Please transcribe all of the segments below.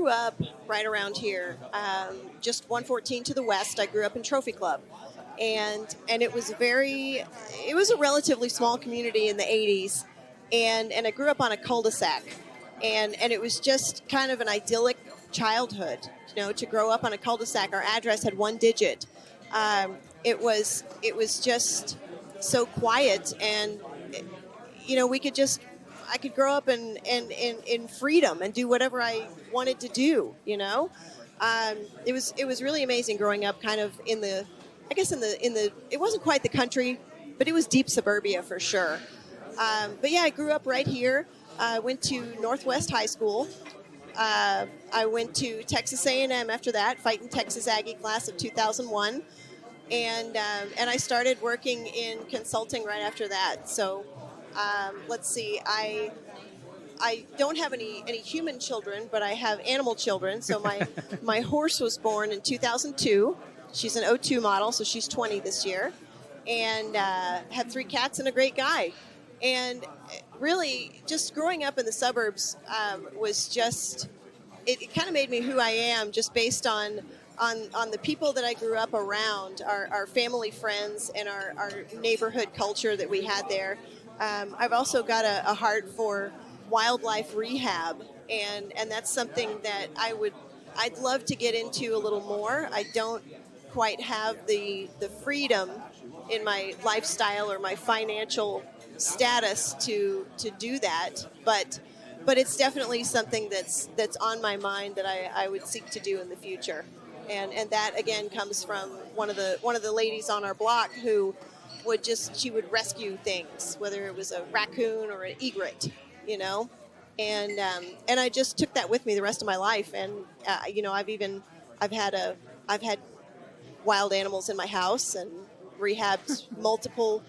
grew up right around here, just 114 to the west. I grew up in Trophy Club, and it was a relatively small community in the 80s, and I grew up on a cul-de-sac, and it was just kind of an idyllic childhood, to grow up on a cul-de-sac. Our address had one digit. It was just so quiet, and we could just I could grow up in freedom and do whatever I wanted to do. It was really amazing growing up kind of in the, I guess it wasn't quite the country, but it was deep suburbia for sure. But yeah, I grew up right here. I went to Northwest High School. I went to Texas A&M after that, fighting Texas Aggie class of 2001, and I started working in consulting right after that. So let's see, I don't have any human children, but I have animal children. So my horse was born in 2002. She's an '02 model, so she's 20 this year, and had 3 cats and a great guy. And really, just growing up in the suburbs was just, it kind of made me who I am, just based on the people that I grew up around, our family friends, and our neighborhood culture that we had there. I've also got a heart for wildlife rehab, and that's something that I'd love to get into a little more. I don't quite have the freedom in my lifestyle or my financial status to do that, but it's definitely something that's on my mind that I would seek to do in the future. And that again comes from one of the ladies on our block who she would rescue things, whether it was a raccoon or an egret, and I just took that with me the rest of my life. And I've had wild animals in my house and rehabbed multiple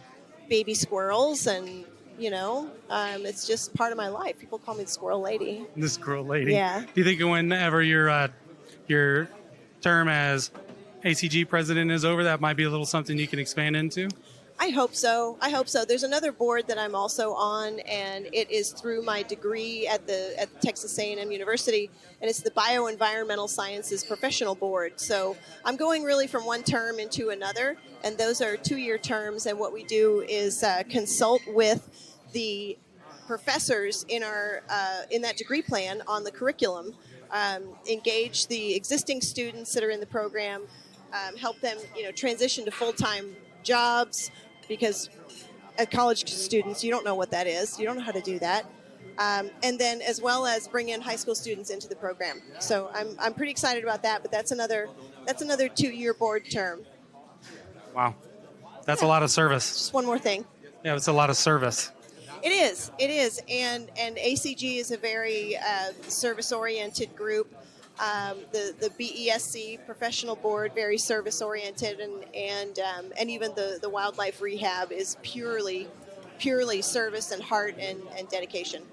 baby squirrels, and it's just part of my life. People call me the squirrel lady. The squirrel lady. Yeah. Do you think whenever your term as ACG president is over, that might be a little something you can expand into? I hope so. There's another board that I'm also on, and it is through my degree at Texas A&M University, and it's the Bioenvironmental Sciences Professional Board. So I'm going really from one term into another, and those are 2-year terms. And what we do is consult with the professors in that degree plan on the curriculum, engage the existing students that are in the program, help them transition to full-time jobs, because as college students, you don't know what that is. You don't know how to do that. And then as well as bring in high school students into the program. So I'm pretty excited about that, but that's another 2-year board term. Wow. That's a lot of service. Just one more thing. Yeah, it's a lot of service. It is. And ACG is a very service-oriented group. The BESC professional board, very service oriented, and even the wildlife rehab is purely service and heart and dedication.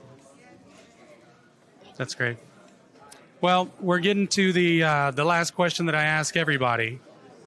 That's great. Well, we're getting to the last question that I ask everybody.